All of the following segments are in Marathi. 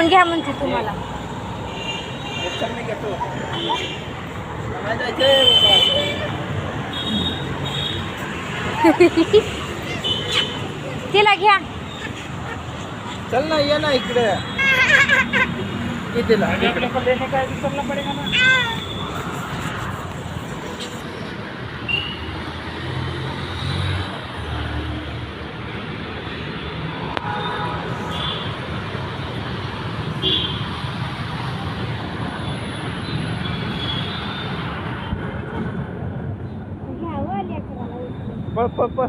मग घ्या म्हणते तुम्हाला. तिला घ्या. चल ना, ये ना इकडे. कितीला लेने का करना पड़ेगा ना. पळ पळ पळ.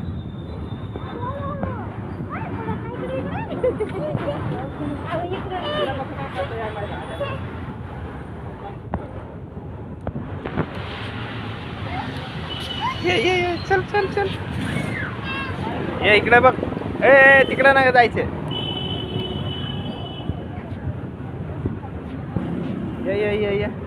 ये चल चल चल. ये इकडे बघ. ए तिकडे नाही जायचे. ये ये ये ये.